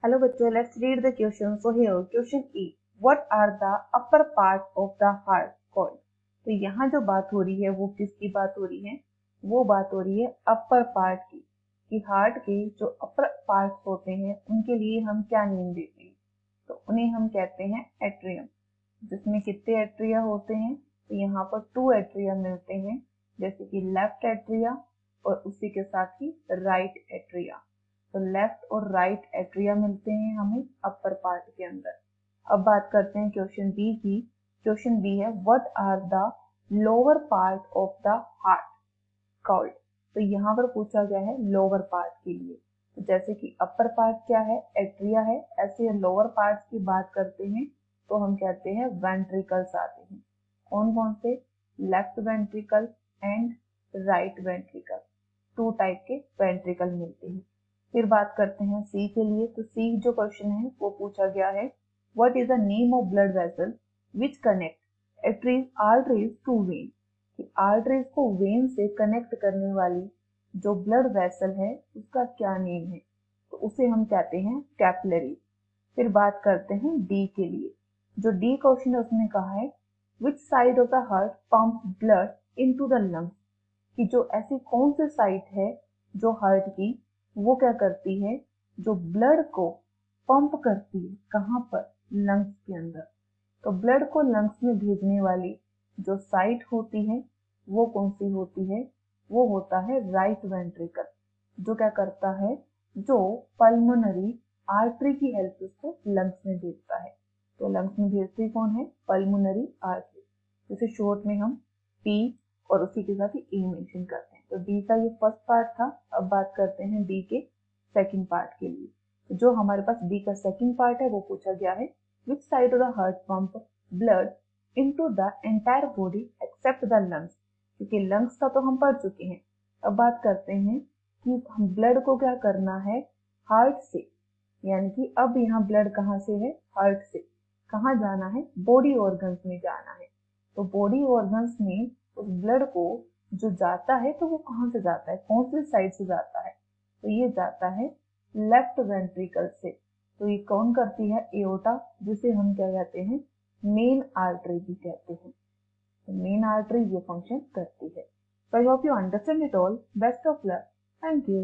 Hello बच्चों, let's read the question. So here question E. What are the upper part of the heart called? तो यहाँ जो बात हो रही है वो किसकी बात हो रही है? वो बात हो रही है अपर पार्ट की, कि हार्ट के जो अपर पार्ट होते हैं उनके लिए हम क्या नेम देते हैं? तो उन्हें हम कहते हैं एट्रियम। जिसमें कितने एट्रिया होते हैं? तो यहाँ पर 2 एट्रिया मिलते हैं, जैसे कि लेफ्ट एट्रिया और उसी के साथ ही राइट एट्रिया। तो लेफ्ट और राइट एट्रिया मिलते हैं हमें अपर पार्ट के अंदर। अब बात करते हैं क्वेश्चन बी की। क्वेश्चन बी है what are the lower part of the heart called? तो यहाँ पर पूछा गया है लोअर पार्ट के लिए। तो जैसे कि अपर पार्ट क्या है, एट्रिया है, ऐसे लोअर पार्ट की बात करते हैं तो हम कहते हैं वेंट्रिकल्स आते हैं। कौन कौन से? Left ventricle and right ventricle, 2 type के वेंट्रिकल मिलते हैं। फिर बात करते हैं सी के लिए। तो सी जो क्वेश्चन है वो पूछा गया है what is the name of blood vessel which connect arteries to vein? कि आर्टरीज को वेन से कनेक्ट करने वाली जो ब्लड वेसल है उसका क्या नेम है? तो उसे हम कहते हैं कैपिलरी। फिर बात करते हैं डी के लिए। जो डी क्वेश्चन है उसने कहा है which side of the heart pump blood into the lungs? कि जो ऐसी कौन सी साइट है जो हार्ट की वो क्या करती है, जो ब्लड को पंप करती है, कहाँ पर? लंग्स के अंदर। तो ब्लड को लंग्स में भेजने वाली जो साइट होती है वो कौन सी होती है? वो होता है राइट वेंट्रिकल, जो क्या करता है, जो पल्मोनरी आर्टरी की हेल्प से उसको लंग्स में भेजता है। तो लंग्स में भेजती कौन है? पल्मोनरी आर्टरी, जिसे शॉर्ट में हम पी और उसी के साथ ही ए मेंशन करते हैं। तो डी का ये फर्स्ट पार्ट था। अब बात करते हैं डी के सेकंड पार्ट के लिए। तो जो हमारे पास डी का सेकंड पार्ट है वो पूछा गया है which side of the heart pump blood into the entire body except the lungs? क्योंकि लंग्स का तो हम पढ़ चुके हैं। अब बात करते हैं कि हम ब्लड को क्या करना है हार्ट से, यानी कि अब यहाँ ब्लड कहाँ से है? हार्ट से। कहाँ जाना है? बॉडी ऑर्गन्स में जाना है। तो बॉडी ऑर्गन्स में उस ब्लड को जो जाता है तो वो कहाँ से जाता है, कौन सी साइड से जाता है? तो ये जाता है लेफ्ट वेंट्रिकल से। तो ये कौन करती है? एओर्टा, जिसे हम क्या कहते हैं? मेन आर्टरी भी कहते हैं। तो मेन आर्टरी ये फंक्शन करती है। So I hope you understand it all. Best of luck. Thank you.